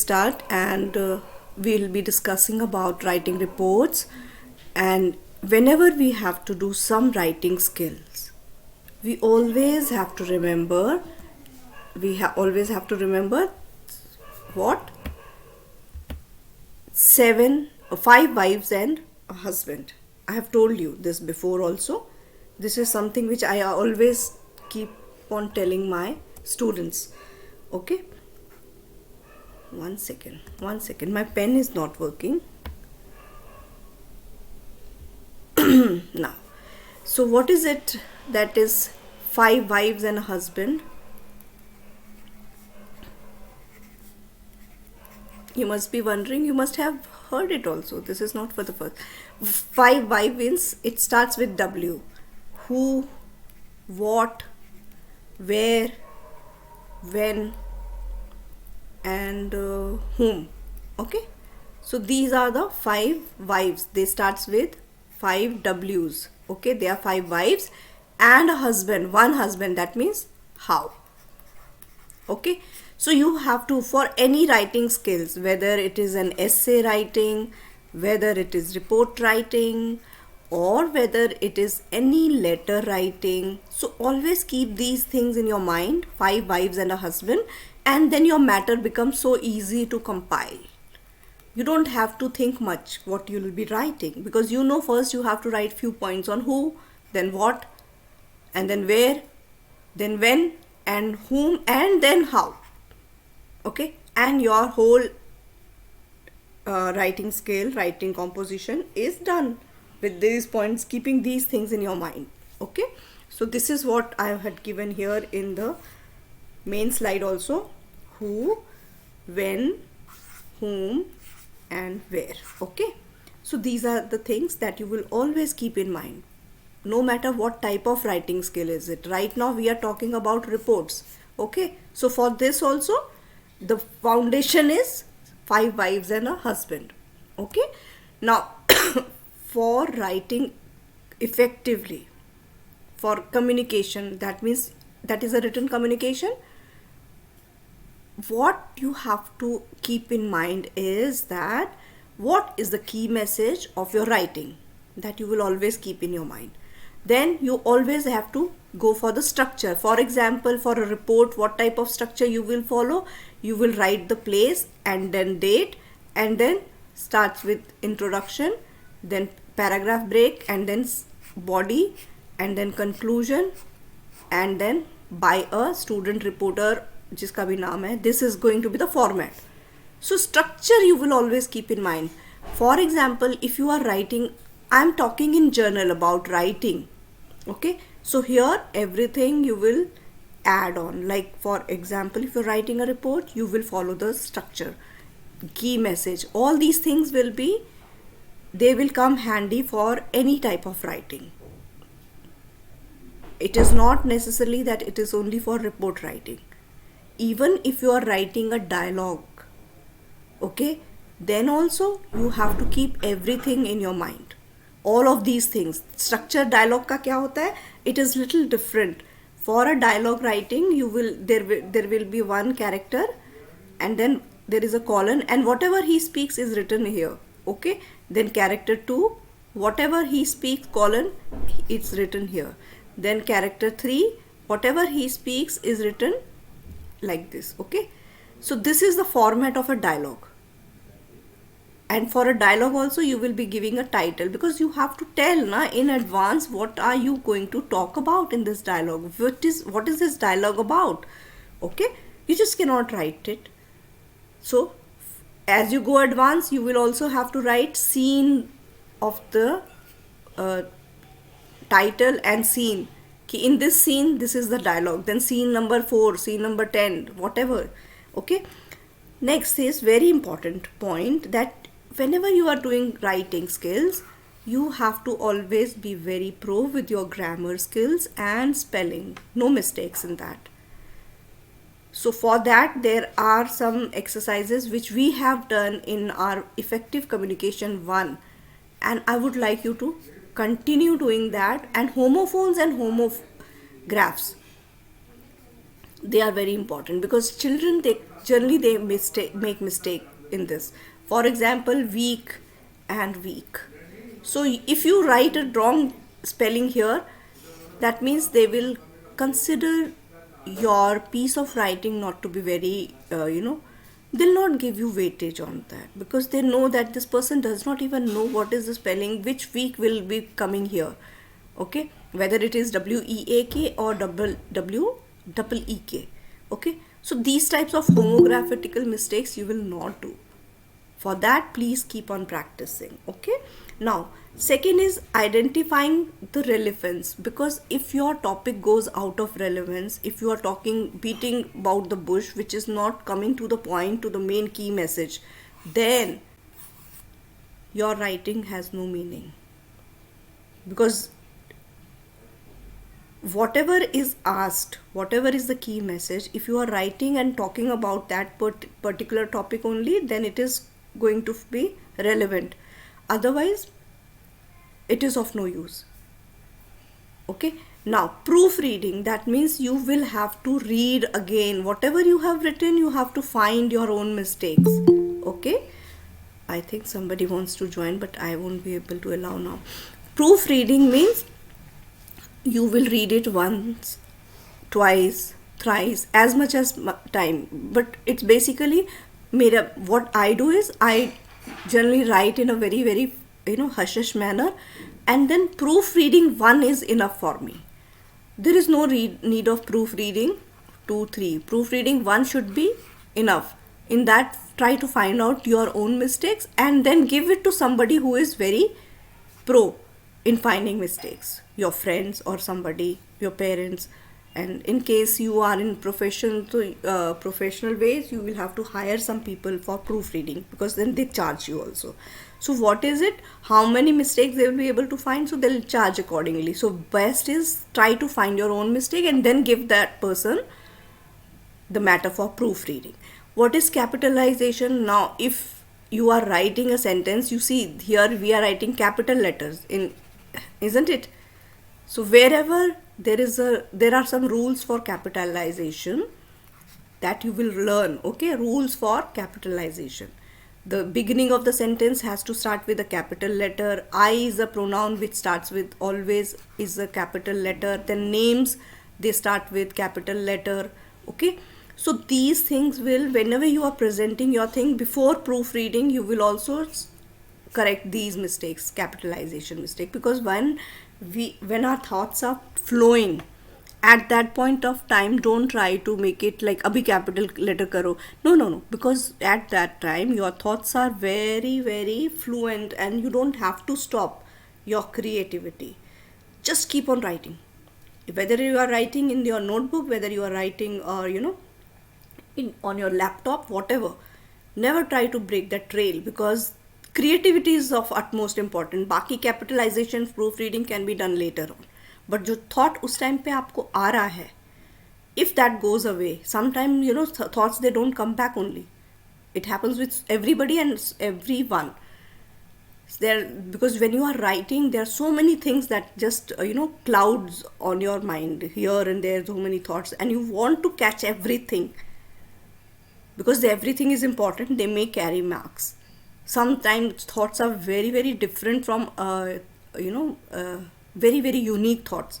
start, and we'll be discussing about writing reports. And whenever we have to do some writing skills, we always have to remember what? 5 wives and a husband. I have told you this before also. This is something which I always keep on telling my students. Okay, one second, my pen is not working. Now, so what is it that is 5 wives and a husband? You must be wondering, you must have heard it also. This is not for the first. 5 wives, it starts with W. Who, what, where, when, and whom. Okay, so these are the 5 wives. They starts with 5 W's. Okay, they are 5 wives and a husband, one husband. That means how. Okay, so you have to, for any writing skills, whether it is an essay writing, whether it is report writing, or whether it is any letter writing, so always keep these things in your mind, 5 wives and a husband, and then your matter becomes so easy to compile. You don't have to think much what you will be writing, because you know first you have to write few points on who, then what, and then where, then when, and whom, and then how. Okay, and your whole writing skill, writing composition is done with these points, keeping these things in your mind. Okay, so this is what I had given here in the main slide also: who, when, whom, and where. Okay, so these are the things that you will always keep in mind, no matter what type of writing skill is it. Right now we are talking about reports. Okay, so for this also the foundation is 5 wives and a husband. Okay, now for writing effectively, for communication, that means that is a written communication, what you have to keep in mind is that what is the key message of your writing, that you will always keep in your mind. Then you always have to go for the structure. For example, for a report, what type of structure you will follow? You will write the place and then date, and then starts with introduction, then paragraph break, and then body, and then conclusion, and then by a student reporter जिसका भी नाम है. This is going to be the format. So structure you will always keep in mind. For example, if you are writing, I am talking in journal about writing. Okay, so here everything you will add on. Like for example, if you're writing a report, you will follow the structure, key message. All these things will be, they will come handy for any type of writing. It is not necessarily that it is only for report writing. Even if you are writing a dialogue, okay, then also you have to keep everything in your mind. All of these things. Structure dialogue का क्या होता है? It is little different. For a dialogue writing, you will there will be one character, and then there is a colon, and whatever he speaks is written here. Okay, then character 2, whatever he speaks, colon, it's written here. Then character 3, whatever he speaks is written like this. Okay, so this is the format of a dialogue. And for a dialogue also you will be giving a title, because you have to tell in advance what are you going to talk about in this dialogue. What is this dialogue about? Okay, you just cannot write it. So as you go advance, you will also have to write scene of the title and scene. In this scene, this is the dialogue, then scene number 4, scene number 10, whatever. Okay, next is very important point, that whenever you are doing writing skills, you have to always be very pro with your grammar skills and spelling. No mistakes in that. So for that, there are some exercises which we have done in our effective communication 1, and I would like you to continue doing that. And homophones and homographs, they are very important, because children, they generally they make mistake in this. For example, week and week. So if you write a wrong spelling here, that means they will consider your piece of writing not to be very, they'll not give you weightage on that, because they know that this person does not even know what is the spelling, which week will be coming here. Okay, whether it is WEAK or EEK. Okay, so these types of homographetical mistakes you will not do. For that, please keep on practicing. Okay, now second is identifying the relevance, because if your topic goes out of relevance, if you are beating about the bush, which is not coming to the point, to the main key message, then your writing has no meaning. Because whatever is asked, whatever is the key message, if you are writing and talking about that particular topic only, then it is going to be relevant. Otherwise, it is of no use. Okay, now proofreading, that means you will have to read again whatever you have written. You have to find your own mistakes. Okay, I think somebody wants to join, but I won't be able to allow now. Proofreading means you will read it once, twice, thrice, as much as time. But it's basically what I do is I generally write in a very, very hush manner, and then proofreading one is enough for me. There is no need of proofreading 2, 3. Proofreading one should be enough. In that, try to find out your own mistakes and then give it to somebody who is very pro in finding mistakes, your friends or somebody, your parents. And in case you are in professional ways, you will have to hire some people for proofreading, because then they charge you also. So what is it? How many mistakes they will be able to find? So they'll charge accordingly. So best is try to find your own mistake and then give that person the matter for proofreading. What is capitalization? Now, if you are writing a sentence, you see here we are writing capital letters in, isn't it? So wherever there are some rules for capitalization that you will learn. Okay, rules for capitalization. The beginning of the sentence has to start with a capital letter. I is a pronoun which starts with always is a capital letter. Then names, they start with capital letter. Okay, so these things will, whenever you are presenting your thing before proofreading, you will also correct these mistakes, capitalization mistake, because when our thoughts are flowing, at that point of time, don't try to make it like abhi capital letter karo. No, because at that time your thoughts are very, very fluent and you don't have to stop your creativity. Just keep on writing. Whether you are writing in your notebook, whether you are writing or on your laptop, whatever, never try to break that trail, because creativity is of utmost important. Baki capitalization, proofreading can be done later on. But जो thought उस time पे आपको आ रहा है, if that goes away, sometimes thoughts, they don't come back only. It happens with everybody and everyone. Because when you are writing, there are so many things that just clouds on your mind here and there, so many thoughts, and you want to catch everything, because everything is important. They may carry marks. Sometimes thoughts are very, very different from very, very unique thoughts.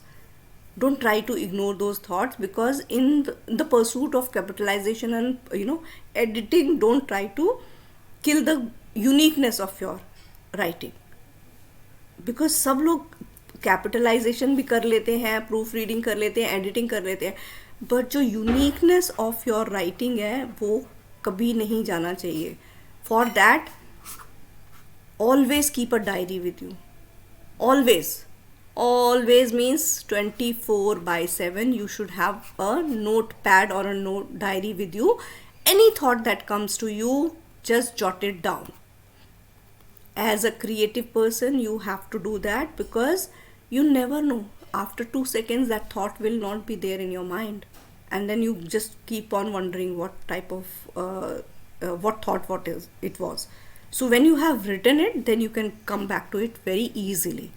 Don't try to ignore those thoughts, because in the pursuit of capitalization and editing, don't try to kill the uniqueness of your writing, because सब लोग capitalization भी कर लेते हैं, proofreading कर लेते हैं, editing कर लेते हैं, but जो uniqueness of your writing है वो कभी नहीं जाना चाहिए. For that, always keep a diary with you. Always means 24/7 you should have a notepad or a note diary with you. Any thought that comes to you, just jot it down. As a creative person, you have to do that, because you never know, after 2 seconds that thought will not be there in your mind, and then you just keep on wondering what type of what thought it was. So when you have written it, then you can come back to it very easily.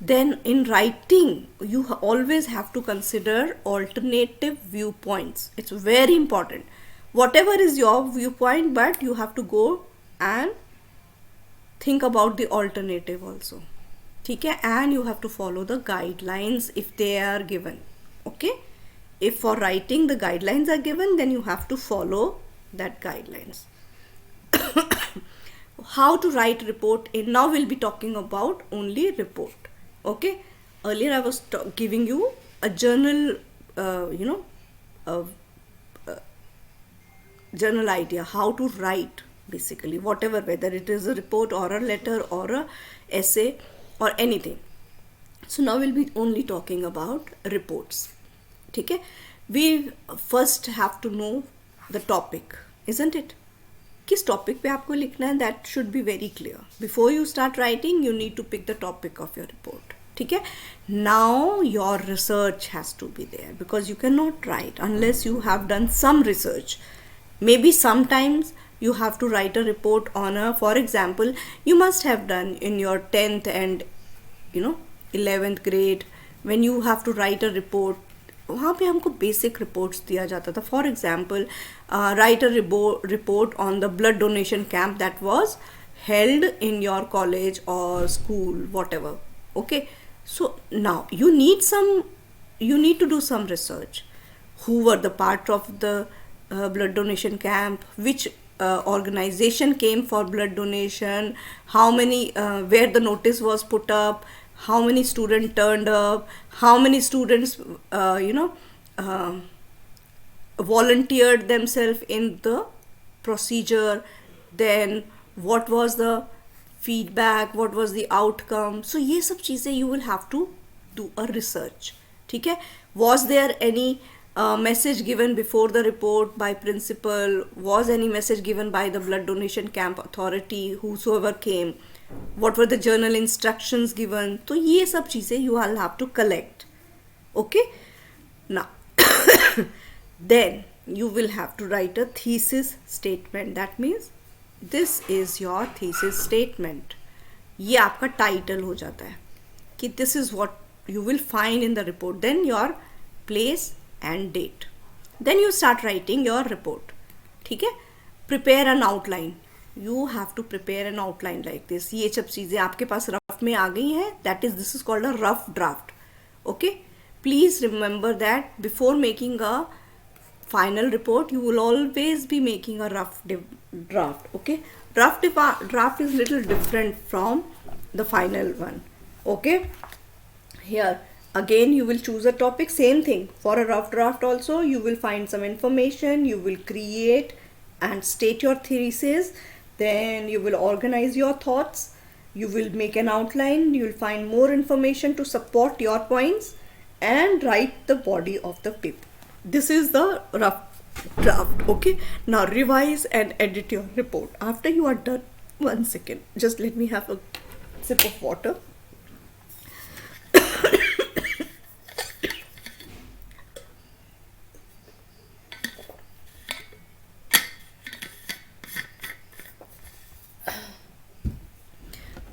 Then in writing, you always have to consider alternative viewpoints. It's very important. whatever is your viewpoint, but you have to go and think about the alternative also. ठीक है, and you have to follow the guidelines if they are given. Okay, if for writing the guidelines are given, then you have to follow that guidelines. How to write report in, now we'll be talking about only report. Okay, earlier I was giving you a journal, general idea how to write, basically whatever, whether it is a report or a letter or a essay or anything. So now we'll be only talking about reports. ठीक है, we first have to know the topic, isn't it? किस topic पे आपको लिखना है, that should be very clear. Before you start writing, you need to pick the topic of your report. ठीक है, now your research has to be there, because you cannot write unless you have done some research. Maybe sometimes you have to write a report on a, for example, you must have done in your 10th and 11th grade, when you have to write a report, वहाँ पे हमको basic reports दिया जाता था. For example, write a report on the blood donation camp that was held in your college or school, whatever. Okay, so now you need to do some research. Who were the part of the blood donation camp, which organization came for blood donation, how many, where the notice was put up, how many students turned up, how many students volunteered themselves in the procedure, then what was the feedback, what was the outcome. So ये सब चीज़ें you will have to do a research. ठीक है, was there any message given before the report by principal, was any message given by the blood donation camp authority, whosoever came, what were the journal instructions given. तो ये सब चीज़ें you will have to collect. Okay, now then you will have to write a thesis statement. That means this is your thesis statement. ये आपका title हो जाता है कि this is what you will find in the report, then your place and date. Then you start writing your report. ठीक है, prepare an outline. You have to prepare an outline like this. ये सब चीज़ें आपके पास rough में आ गई हैं. This is called a rough draft. Okay, please remember that before making a final report, you will always be making a rough draft. Okay, rough draft is little different from the final one. Okay, here again you will choose a topic, same thing for a rough draft also. You will find some information, you will create and state your thesis, then you will organize your thoughts, you will make an outline, you will find more information to support your points and write the body of the paper. This is the rough draft. Okay, now revise and edit your report after you are done. 1 second, just let me have a sip of water.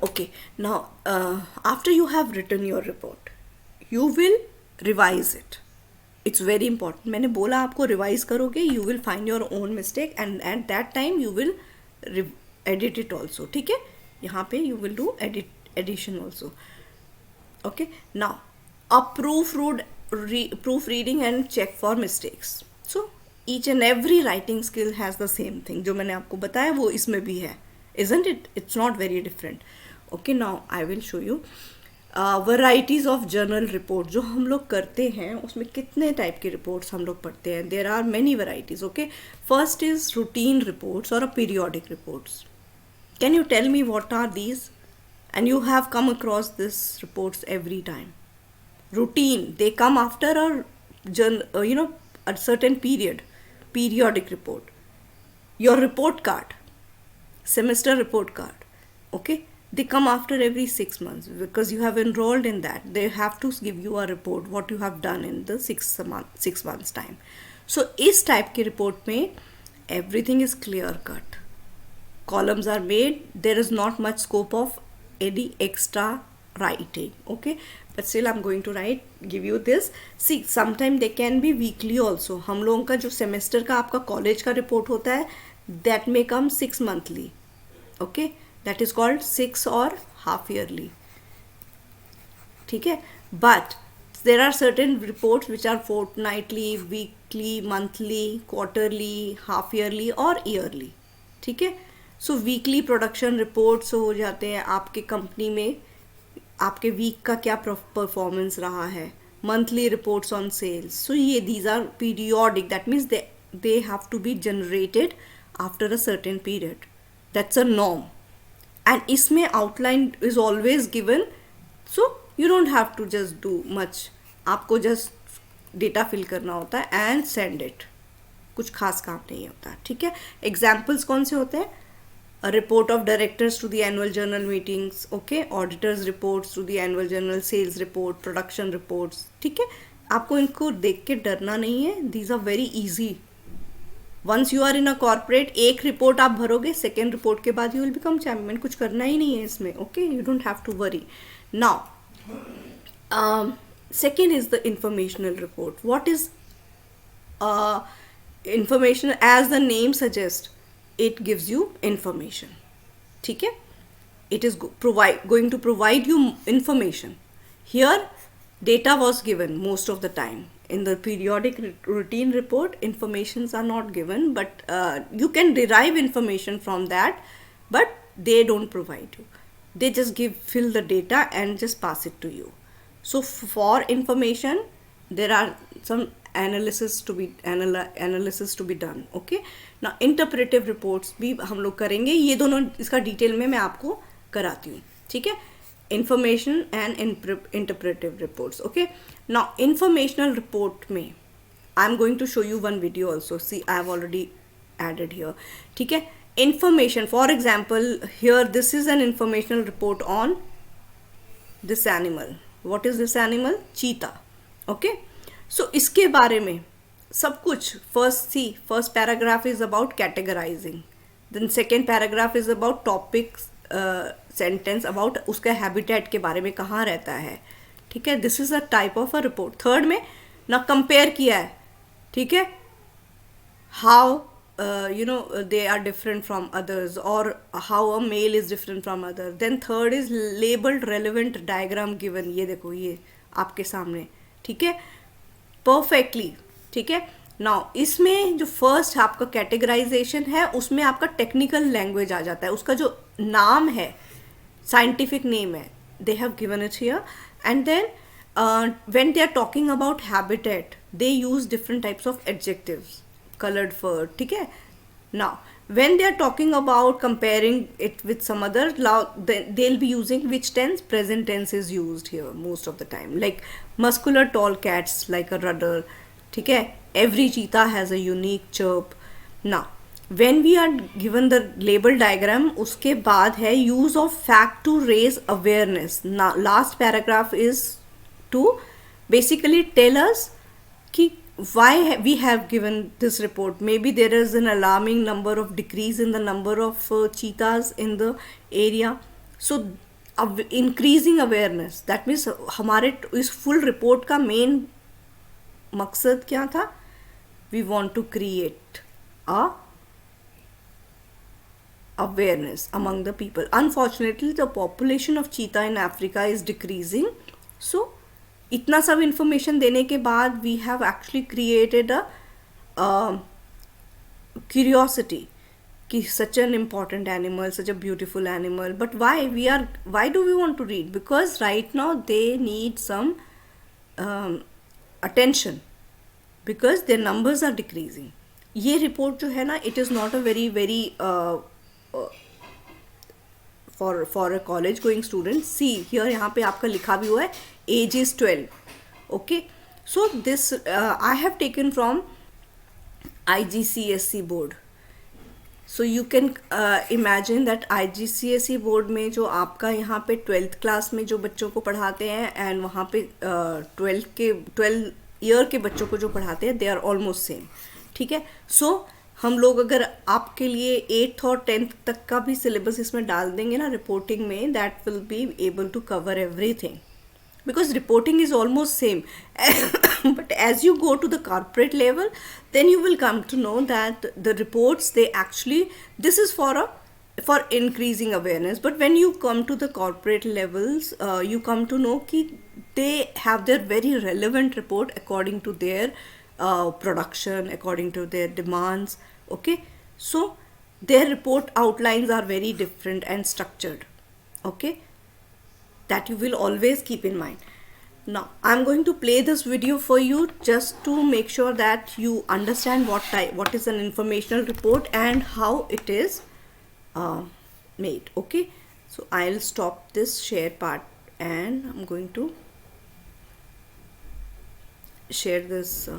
Okay, now after you have written your report, you will revise it. It's very important. मैंने बोला आपको revise करोगे, you will find your own mistake and at that time you will edit it also. ठीक है, यहाँ पे you will do addition also. Okay, now a proofreading and check for mistakes. So each and every writing skill has the same thing. जो मैंने आपको बताया वो इसमें भी है, isn't it? It's not very different. Okay, now I will show you varieties of journal report. जो हम लोग करते हैं उसमें कितने टाइप के रिपोर्ट्स हम लोग पढ़ते हैं. There are many varieties. Okay, first is routine reports or a periodic reports. Can you tell me what are these? And you have come across these reports every time. Routine, they come after a certain period. Periodic report, your report card, semester report card. Okay, they come after every 6 months because you have enrolled in that. They have to give you a report what you have done in the 6 months time. So इस type के report में everything is clear cut. Columns are made. There is not much scope of any extra writing, okay, but still I'm going to give you this. See, sometime they can be weekly also. हम लोगों का जो semester का आपका college का report होता है, that may come 6 monthly, okay, that is called 6 or half yearly, ठीक है. But there are certain reports which are fortnightly, weekly, monthly, quarterly, half yearly or yearly, ठीक है. सो वीकली प्रोडक्शन रिपोर्ट्स हो जाते हैं आपके कंपनी में, आपके वीक का क्या परफॉर्मेंस रहा है. Monthly reports on sales. So ये these are periodic, that means they have to be generated after a certain period. That's a norm. And इसमें outline is always given, so you don't have to just do much. आपको just data fill करना होता है and send it. कुछ खास काम नहीं होता, ठीक है. एग्जाम्पल्स कौन से होते हैं? A report of directors to the annual journal meetings, okay, auditors reports to the annual journal, sales report, production reports, ठीक है. आपको इनको देख के डरना नहीं है. These are very easy. Once you are in a corporate, एक रिपोर्ट आप भरोगे, सेकेंड रिपोर्ट के बाद you will become champion. कुछ करना ही नहीं है इसमें, okay, you don't have to worry. Now, second is the informational report. What is information? As the name suggests, it gives you information, ठीक है. It is going to provide you information. Here data was given most of the time. In the periodic routine report, informations are not given, but you can derive information from that, but they don't provide you. They just fill the data and just pass it to you. So for information there are some analysis to be done, okay. Now interpretive reports भी हम लोग करेंगे. ये दोनों इसका detail में मैं आपको कराती हूँ, ठीक है. information and interpretive reports, okay. Now informational report में I'm going to show you one video also. See, I have already added here, ठीक है. Information, for example, here this is an informational report on this animal. What is this animal? Cheetah, okay. So इसके बारे में सब कुछ. First paragraph is about categorizing, then second paragraph is about topics, sentence about उसका habitat के बारे में, कहाँ रहता है, ठीक है. This is a type of a report. Third में ना compare किया है, ठीक है, how they are different from others, or how a male is different from other. Then third is labeled relevant diagram given. ये देखो, ये आपके सामने, ठीक है, perfectly, ठीक है. नाउ इसमें जो फर्स्ट आपका कैटेगराइजेशन है, उसमें आपका टेक्निकल लैंग्वेज आ जाता है. उसका जो नाम है, साइंटिफिक नेम है, they have given it here. And then when they are talking about habitat, they use different types of adjectives. colored fur, ठीक है. Now when they are talking about comparing it with some other, they'll be using which tense? Present tense is used here most of the time. Like muscular tall cats like a rudder, ठीक है. Every cheetah has a unique chirp. Now when we are given the label diagram, उसके बाद है use of fact to raise awareness. Now last paragraph is to basically tell us कि why we have given this report. Maybe there is an alarming number of decrease in the number of cheetahs in the area. So increasing awareness, that means हमारे इस full report का main मकसद क्या था? We want to create a awareness among the people. Unfortunately, the population of cheetah in Africa is decreasing. So इतना सब information देने के बाद we have actually created a curiosity कि such an important animal, such a beautiful animal, but why do we want to read? Because right now they need some attention because their numbers are decreasing. ये report जो है ना, it is not a very for a college going student. See here, यहाँ पे आपका लिखा भी हुआ है age is 12, okay. So this I have taken from IGCSE board. So you can imagine that IGCSE board में जो आपका यहाँ पे 12th class में जो बच्चों को पढ़ाते हैं and वहाँ पे 12 year के बच्चों को जो पढ़ाते हैं, they are almost same, ठीक है. So हम लोग अगर आपके लिए 8th और 10th तक का भी सिलेबस इसमें डाल देंगे ना रिपोर्टिंग में, that will be able to cover everything, because reporting is almost same. But as you go to the corporate level, then you will come to know that the reports, they actually, this is for increasing awareness, but when you come to the corporate levels, you come to know ki they have their very relevant report according to their production, according to their demands. Okay, so their report outlines are very different and structured. Okay, that you will always keep in mind. Now I'm going to play this video for you just to make sure that you understand what is an informational report and how it is made. Okay, so I'll stop this share part and I'm going to share this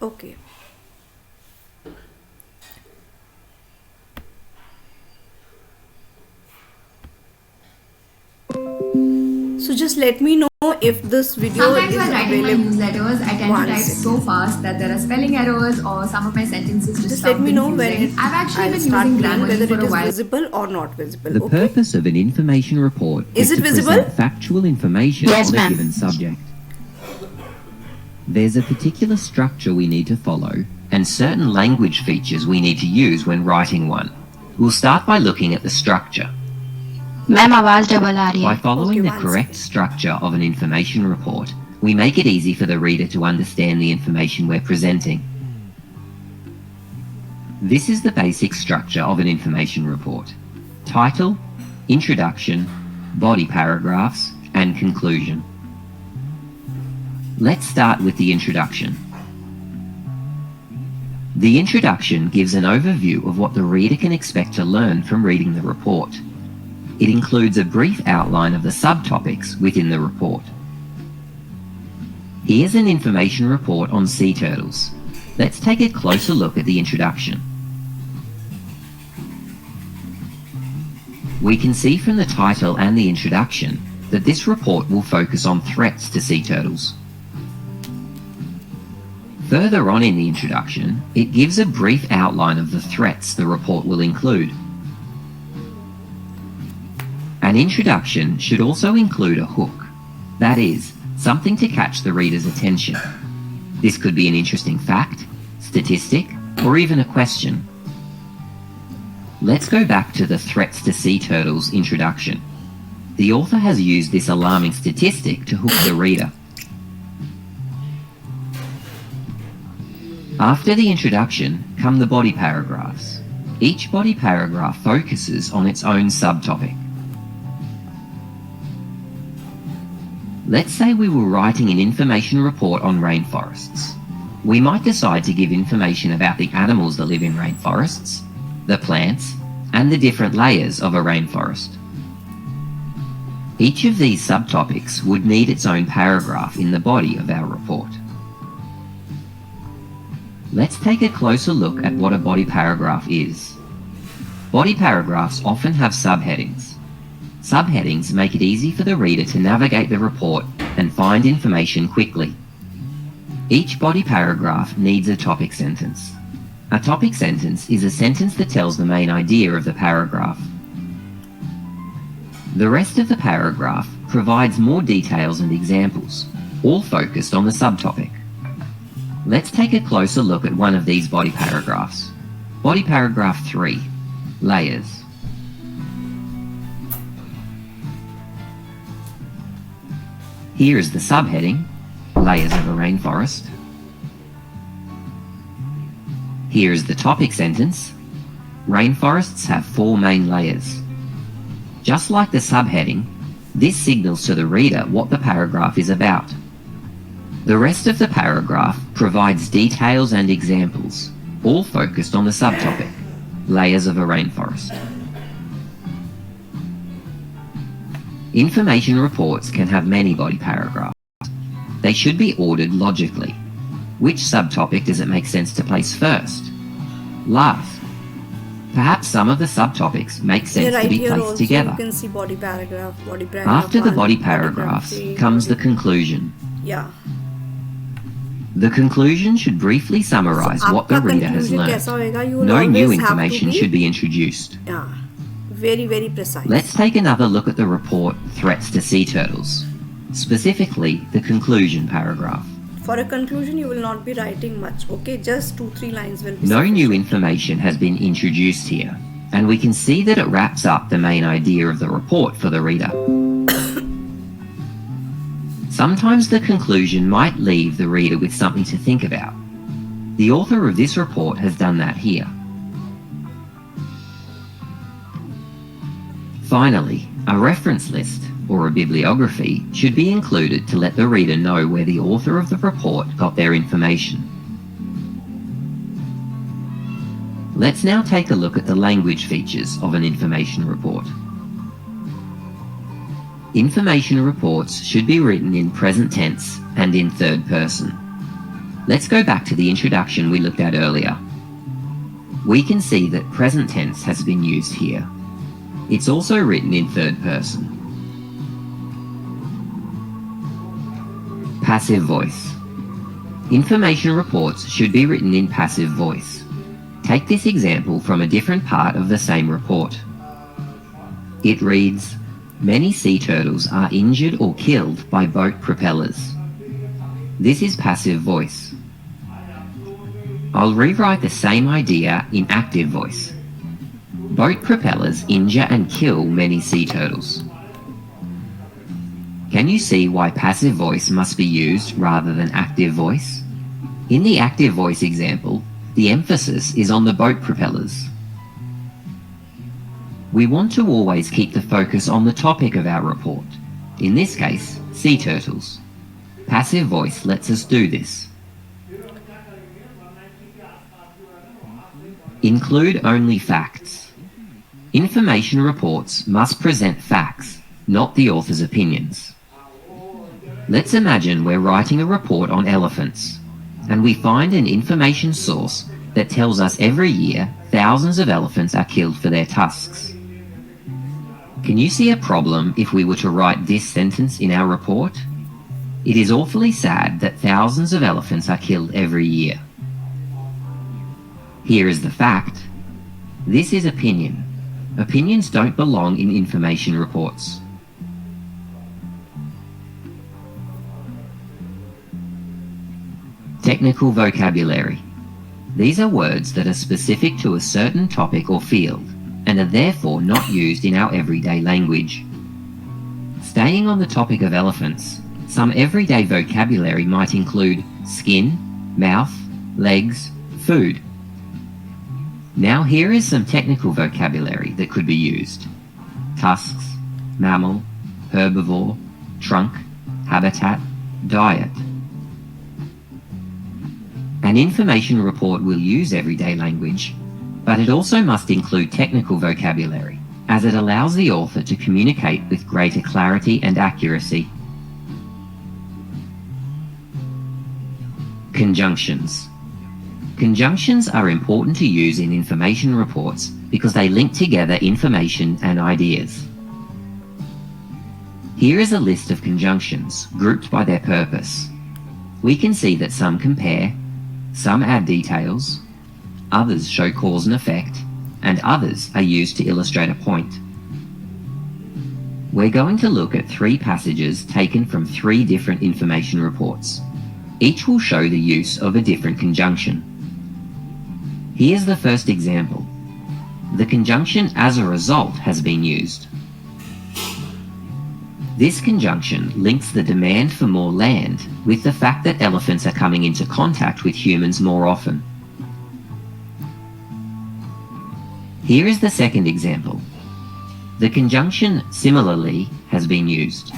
okay. So just let me know if this video Sometimes is while writing my available. newsletters, I tend to type so fast that there are spelling errors or some of my sentences just let sound me know when confusing. I've actually I'll been start using playing whether Grammarly for it a is while. visible or not visible. The Okay, purpose of an information report Is is it to visible? present factual information Yes, on a ma'am. given subject. There's a particular structure we need to follow and certain language features we need to use when writing one. We'll start by looking at the structure. Ma'am आवाज double आ रही By है. following Okay, the one correct structure of an information report, we make it easy for the reader to understand the information we're presenting. This is the basic structure of an information report: title, introduction, body paragraphs, and conclusion. Let's start with the introduction. The introduction gives an overview of what the reader can expect to learn from reading the report. It includes a brief outline of the subtopics within the report. Here's an information report on sea turtles. Let's take a closer look at the introduction. We can see from the title and the introduction that this report will focus on threats to sea turtles. Further on in the introduction, it gives a brief outline of the threats the report will include. An introduction should also include a hook, that is, something to catch the reader's attention. This could be an interesting fact, statistic, or even a question. Let's go back to the threats to sea turtles introduction. The author has used this alarming statistic to hook the reader. After the introduction come the body paragraphs. Each body paragraph focuses on its own subtopic. Let's say we were writing an information report on rainforests. We might decide to give information about the animals that live in rainforests, the plants, and the different layers of a rainforest. Each of these subtopics would need its own paragraph in the body of our report. Let's take a closer look at what a body paragraph is. Body paragraphs often have subheadings. Subheadings make it easy for the reader to navigate the report and find information quickly. Each body paragraph needs a topic sentence. A topic sentence is a sentence that tells the main idea of the paragraph. The rest of the paragraph provides more details and examples, all focused on the subtopic. Let's take a closer look at one of these body paragraphs. Body paragraph 3, layers. Here is the subheading, layers of a rainforest. Here is the topic sentence, rainforests have 4 main layers. Just like the subheading, this signals to the reader what the paragraph is about. The rest of the paragraph provides details and examples, all focused on the subtopic, layers of a rainforest. Information reports can have many body paragraphs. They should be ordered logically. Which subtopic does it make sense to place first? Last? Perhaps some of the subtopics make sense right to be here placed also together. you can see body paragraph After the 1, body paragraph paragraphs 3, comes the body- conclusion. Yeah. The conclusion should briefly summarize So, what the आपका reader has conclusion learned. कैसा होएगा? You will No new always have to information should be introduced. Yeah, very precise. Let's take another look at the report Threats to Sea Turtles, specifically the conclusion paragraph. For a conclusion, you will not be writing much. Okay, just 2-3 lines will be No new sufficient. information has been introduced here, and we can see that it wraps up the main idea of the report for the reader. Sometimes the conclusion might leave the reader with something to think about. The author of this report has done that here. Finally, a reference list or a bibliography should be included to let the reader know where the author of the report got their information. Let's now take a look at the language features of an information report. Information reports should be written in present tense and in third person. Let's go back to the introduction we looked at earlier. We can see that present tense has been used here. It's also written in third person. Passive voice. Information reports should be written in passive voice. Take this example from a different part of the same report. It reads, "Many sea turtles are injured or killed by boat propellers." This is passive voice. I'll rewrite the same idea in active voice. Boat propellers injure and kill many sea turtles. Can you see why passive voice must be used rather than active voice? In the active voice example, the emphasis is on the boat propellers. We want to always keep the focus on the topic of our report, in this case, sea turtles. Passive voice lets us do this. Include only facts. Information reports must present facts, not the author's opinions. Let's imagine we're writing a report on elephants, and we find an information source that tells us every year thousands of elephants are killed for their tusks. Can you see a problem if we were to write this sentence in our report? It is awfully sad that thousands of elephants are killed every year. Here is the fact. This is opinion. Opinions don't belong in information reports. Technical vocabulary. These are words that are specific to a certain topic or field and are therefore not used in our everyday language. Staying on the topic of elephants, some everyday vocabulary might include skin, mouth, legs, food. Now here is some technical vocabulary that could be used. Tusks, mammal, herbivore, trunk, habitat, diet. An information report will use everyday language, but it also must include technical vocabulary, as it allows the author to communicate with greater clarity and accuracy. Conjunctions. Conjunctions are important to use in information reports because they link together information and ideas. Here is a list of conjunctions grouped by their purpose. We can see that some compare, some add details, others show cause and effect, and others are used to illustrate a point. We're going to look at 3 passages taken from 3 different information reports. Each will show the use of a different conjunction. Here's the first example. The conjunction "as a result" has been used. This conjunction links the demand for more land with the fact that elephants are coming into contact with humans more often. Here is the second example. The conjunction "similarly" has been used.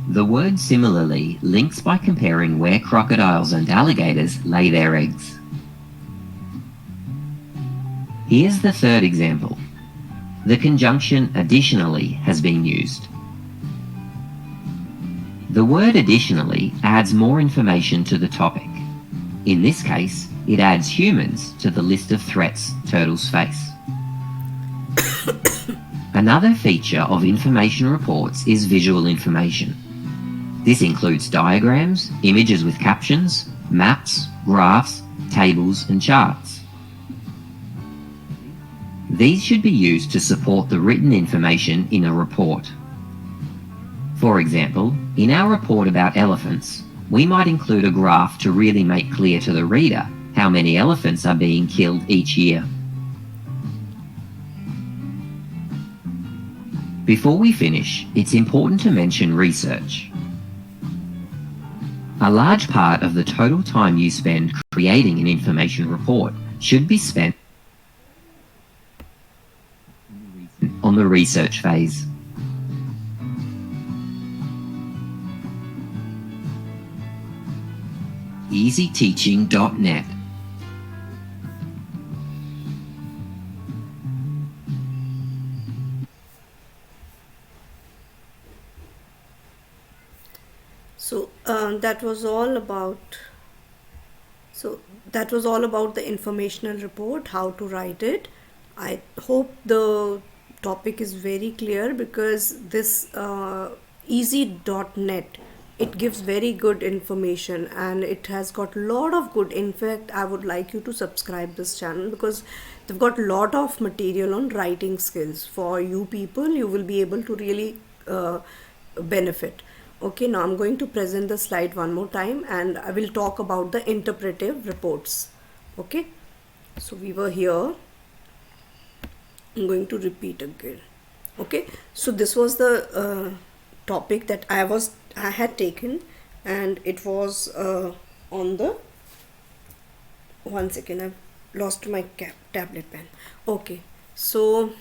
The word "similarly" links by comparing where crocodiles and alligators lay their eggs. Here's the third example. The conjunction "additionally" has been used. The word additionally adds more information to the topic. In this case, it adds humans to the list of threats turtles face. Another feature of information reports is visual information. This includes diagrams, images with captions, maps, graphs, tables, and charts. These should be used to support the written information in a report. For example, in our report about elephants, we might include a graph to really make clear to the reader how many elephants are being killed each year. Before we finish, it's important to mention research. A large part of the total time you spend creating an information report should be spent on the research phase. easyteaching.net. So that was all about the informational report, how to write it. I hope the topic is very clear, because this easy.net, it gives very good information and it has got a lot of good. In fact, I would like you to subscribe this channel, because they've got a lot of material on writing skills for you people. You will be able to really benefit. Okay, now I'm going to present the slide one more time and I will talk about the interpretive reports. Okay, so we were here. I'm going to repeat again. Okay, so this was the topic that I had taken, and it was on the, one second, I've lost my tablet pen. Okay, so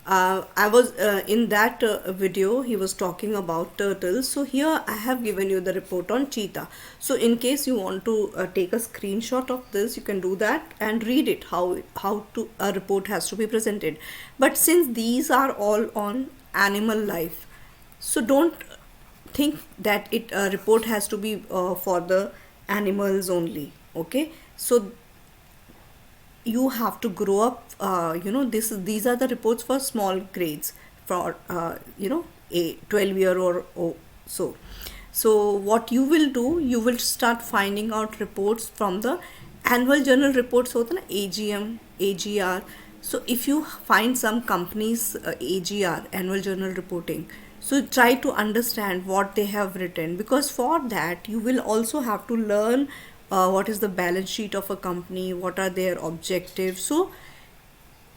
I was in that video he was talking about turtles. So here I have given you the report on cheetah. So in case you want to take a screenshot of this, you can do that and read it, how to a report has to be presented. But since these are all on animal life, so don't think that a report has to be for the animals only. Okay, so you have to grow up, these are the reports for small grades, for a 12-year or so. So what you will do, you will start finding out reports from the annual journal reports, होता ना, AGM, AGR. So if you find some companies AGR, annual journal reporting, so try to understand what they have written, because for that you will also have to learn what is the balance sheet of a company, what are their objectives. So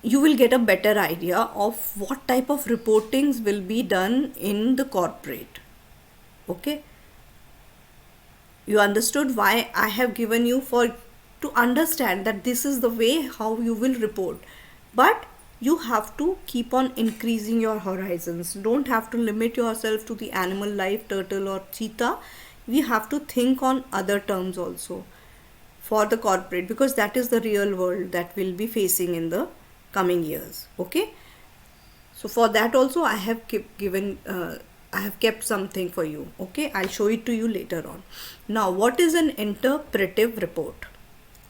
you will get a better idea of what type of reportings will be done in the corporate. Okay, you understood why I have given you, to understand that this is the way how you will report. But you have to keep on increasing your horizons. Don't have to limit yourself to the animal life, turtle or cheetah. We have to think on other terms also for the corporate, because that is the real world that we'll be facing in the coming years. Okay, so for that also I have kept something for you. Okay, I'll show it to you later on. Now, what is an interpretive report?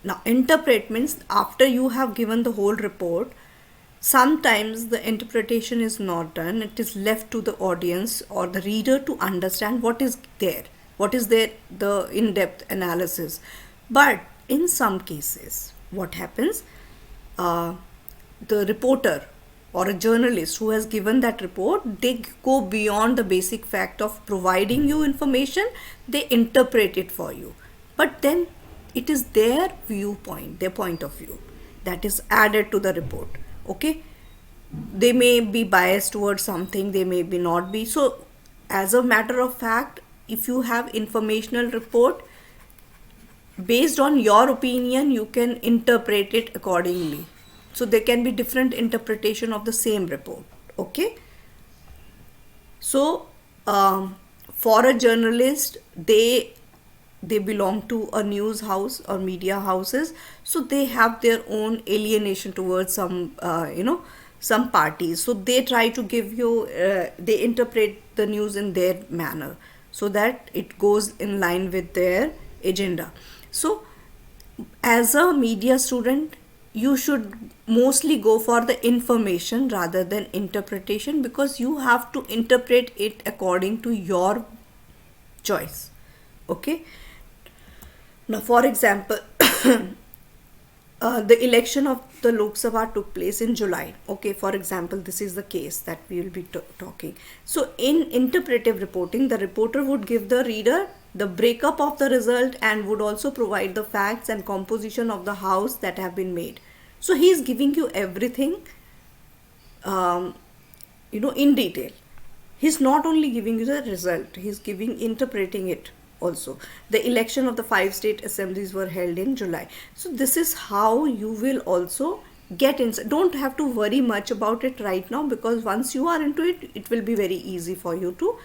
Now, interpret means after you have given the whole report, sometimes the interpretation is not done. It is left to the audience or the reader to understand what is there, the in-depth analysis. But in some cases, what happens, the reporter or a journalist who has given that report, they go beyond the basic fact of providing you information. They interpret it for you, but then it is their viewpoint, their point of view, that is added to the report. Okay, they may be biased towards something, they may be not be. So as a matter of fact, if you have informational report, based on your opinion, you can interpret it accordingly. So there can be different interpretation of the same report. Okay, so for a journalist, they belong to a news house or media houses, so they have their own alienation towards some parties. So they try to give you, they interpret the news in their manner. so that it goes in line with their agenda. So as a media student, you should mostly go for the information rather than interpretation, because you have to interpret it according to your choice. Okay. Now, for example, the election of the Lok Sabha took place in July. Okay, for example, this is the case that we will be talking. So, in interpretive reporting, the reporter would give the reader the breakup of the result and would also provide the facts and composition of the house that have been made. So, he is giving you everything, in detail. He's not only giving you the result, he's interpreting it also. The election of the 5 state assemblies were held in July. So this is how you will also get inside. Don't have to worry much about it right now, because once you are into it, it will be very easy for you to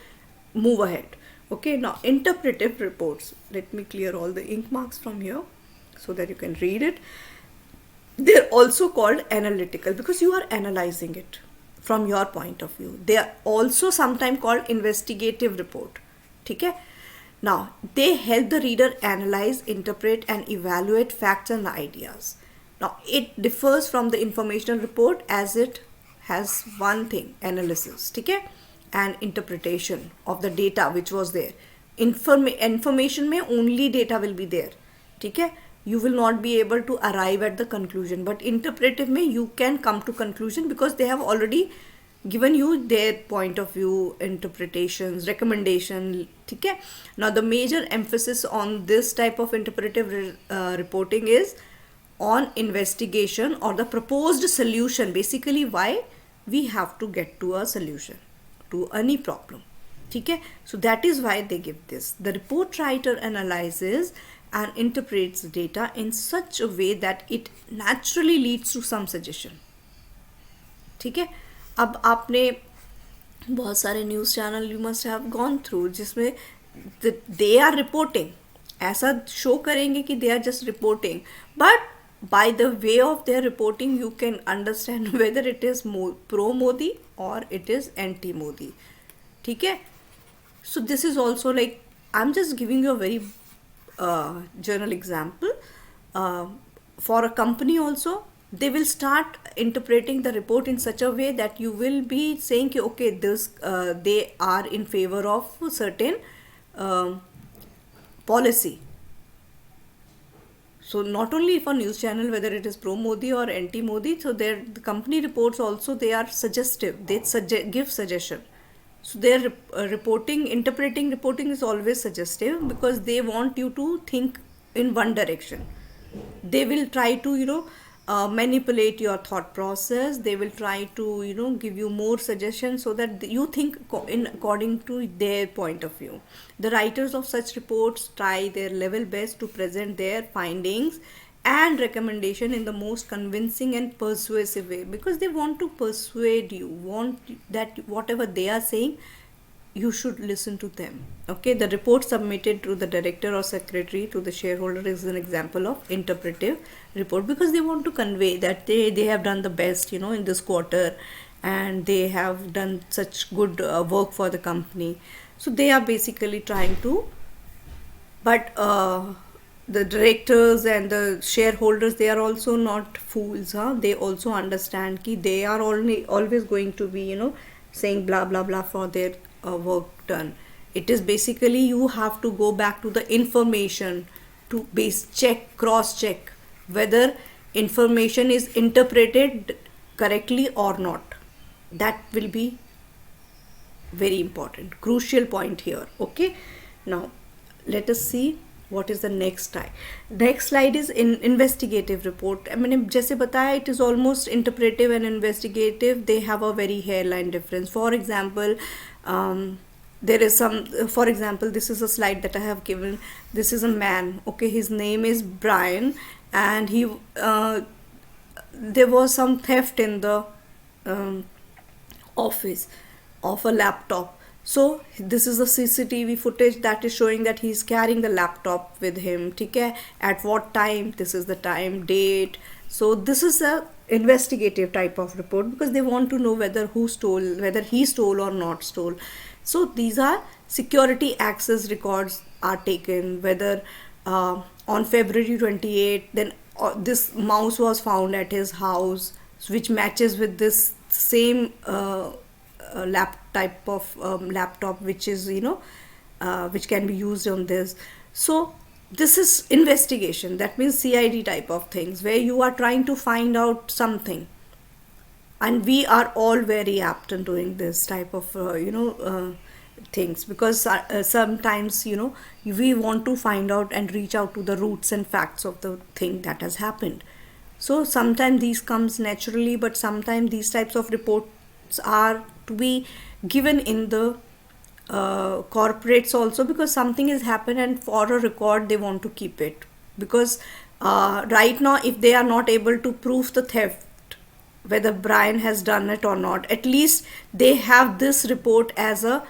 move ahead. Okay, now interpretive reports. Let me clear all the ink marks from here so that you can read it. They're also called analytical because you are analyzing it from your point of view. They are also sometimes called investigative report. Okay? Now, they help the reader analyze, interpret and evaluate facts and ideas. Now, it differs from the informational report as it has one thing, analysis, okay, and interpretation of the data which was there. Information mein only data will be there, okay. You will not be able to arrive at the conclusion, but interpretive mein you can come to conclusion because they have already given you their point of view, interpretations, recommendation. Okay? Now the major emphasis on this type of interpretive reporting is on investigation or the proposed solution. Basically, why we have to get to a solution to any problem. Okay? So that is why they give this. The report writer analyzes and interprets data in such a way that it naturally leads to some suggestion. ठीक है. अब आपने बहुत सारे news channel you must have gone through जिसमें they are reporting, ऐसा show करेंगे कि they are just reporting, but by the way of their reporting you can understand whether it is pro Modi or it is anti Modi. ठीक है. So this is also like, I'm just giving you a very general example. For a company also, they will start interpreting the report in such a way that you will be saying okay, this they are in favor of certain policy. So not only for news channel whether it is pro Modi or anti Modi, so the company reports also, they are suggestive, they give suggestion. So their interpreting reporting is always suggestive because they want you to think in one direction. They will try to manipulate your thought process. They will try to give you more suggestions so that you think in according to their point of view. The writers of such reports try their level best to present their findings and recommendation in the most convincing and persuasive way, because they want to persuade you, want that whatever they are saying you should listen to them. Okay, the report submitted to the director or secretary to the shareholder is an example of interpretive report, because they want to convey that they have done the best in this quarter and they have done such good work for the company. So they are basically trying to, but the directors and the shareholders, they are also not fools. They also understand that they are always going to be saying blah blah blah for their work done. It is basically you have to go back to the information to cross check whether information is interpreted correctly or not. That will be very important, crucial point here. Okay, now let us see what is the next slide. Next slide is in investigative report. I mean, जैसे बताया, it is almost interpretive and investigative. They have a very hairline difference. For example, there is some. For example, this is a slide that I have given. This is a man. Okay, his name is Brian, and he there was some theft in the office of a laptop. So this is the CCTV footage that is showing that he is carrying the laptop with him. Okay, at what time? This is the time, date. So this is a investigative type of report because they want to know whether he stole or not stole. So these are security access records are taken, whether on February 28th, then this mouse was found at his house, which matches with this same type of laptop, which is, which can be used on this. So this is investigation, that means CID type of things, where you are trying to find out something, and we are all very apt in doing this type of things, because sometimes we want to find out and reach out to the roots and facts of the thing that has happened. So sometimes these comes naturally, but sometimes these types of reports are to be given in the corporates also, because something has happened and for a record they want to keep it, because right now if they are not able to prove the theft, whether Brian has done it or not, at least they have this report as a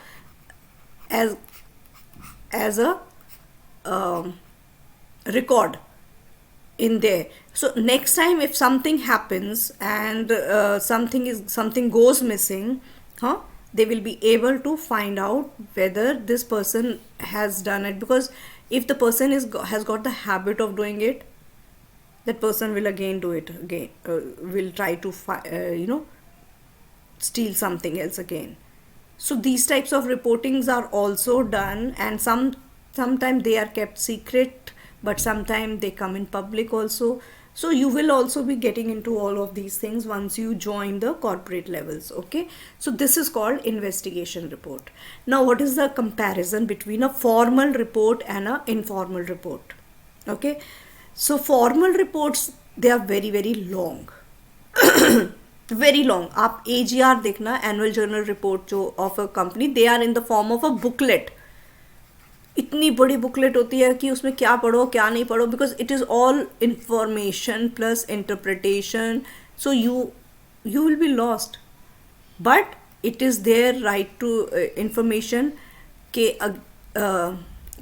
record in there. So next time if something happens and something goes missing, they will be able to find out whether this person has done it, because if the person has got the habit of doing it, that person will again do it again, will try to steal something else again. So these types of reportings are also done, and sometimes they are kept secret, but sometimes they come in public also. So you will also be getting into all of these things once you join the corporate levels. Okay, so this is called investigation report. Now what is the comparison between a formal report and an informal report? Okay, so formal reports, they are very very long. Very long. आप AGR देखना, annual journal report जो of a company, they are in the form of a booklet. इतनी बड़ी booklet होती है कि उसमें क्या पढ़ो क्या नहीं पढ़ो, because it is all information plus interpretation, so you will be lost. But it is their right to information के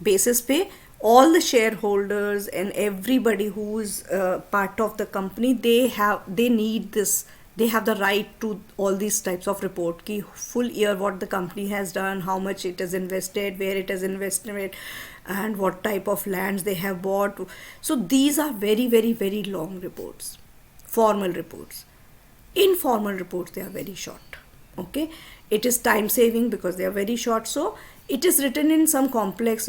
basis पे all the shareholders and everybody who is part of the company, they need this. They have the right to all these types of report, ki full year what the company has done, how much it has invested, where it has invested, and what type of lands they have bought. So these are very very very long reports, formal reports. Informal reports, they are very short. Okay, it is time saving because they are very short. So it is written in some complex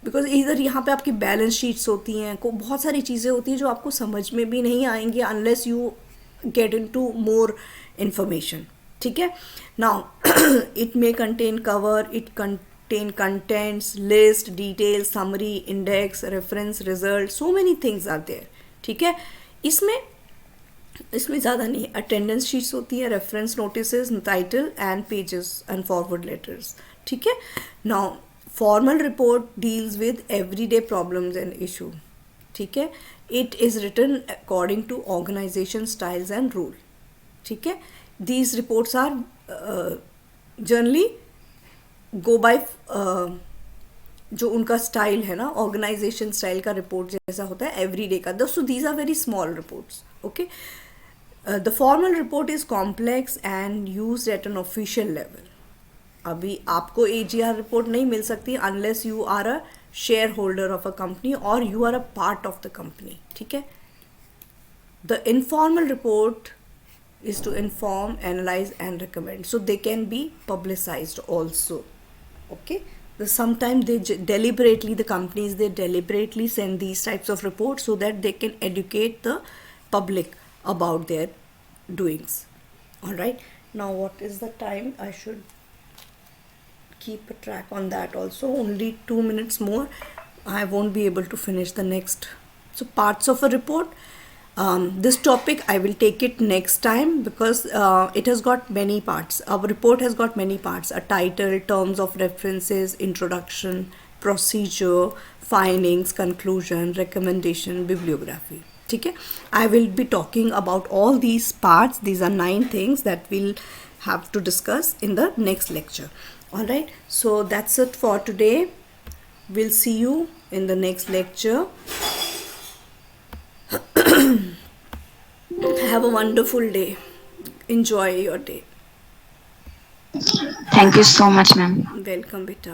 because इधर यहाँ पे आपकी balance sheets होती हैं, को बहुत सारी चीज़ें होती हैं जो आपको समझ में भी नहीं आएंगी unless you get into more information. ठीक है, now it may contain cover, it contain contents, list, detail, summary, index, reference, result, so many things are there. ठीक है, इसमें ज़्यादा नहीं, अटेंडेंस शीट्स होती है, reference notices, title and pages and forward letters. ठीक है, now formal report deals with everyday problems and issue. ठीक है, it is written according to organization styles and rule. ठीक है, these reports are generally go by जो उनका style है ना, ऑर्गेनाइजेशन स्टाइल का रिपोर्ट जैसा होता है एवरीडे का. So these are very small reports. Okay, the formal report is complex and used at an official level. अभी आपको AGR रिपोर्ट नहीं मिल सकती unless you are a shareholder of a company और you are a part of the company. ठीक है, the informal report is to inform, analyze and recommend, so they can be publicized also. Okay, sometimes the companies deliberately send these types of reports so that they can educate the public about their doings. All right, now what is the time? I should keep a track on that also. Only 2 minutes more, I won't be able to finish the next. So parts of a report, this topic I will take it next time because it has got many parts. Our report has got many parts: a title, terms of references, introduction, procedure, findings, conclusion, recommendation, bibliography. Okay, I will be talking about all these parts. These are 9 things that we'll have to discuss in the next lecture. All right, so that's it for today. We'll see you in the next lecture. Have a wonderful day. Enjoy your day. Thank you so much ma'am. Welcome, beta.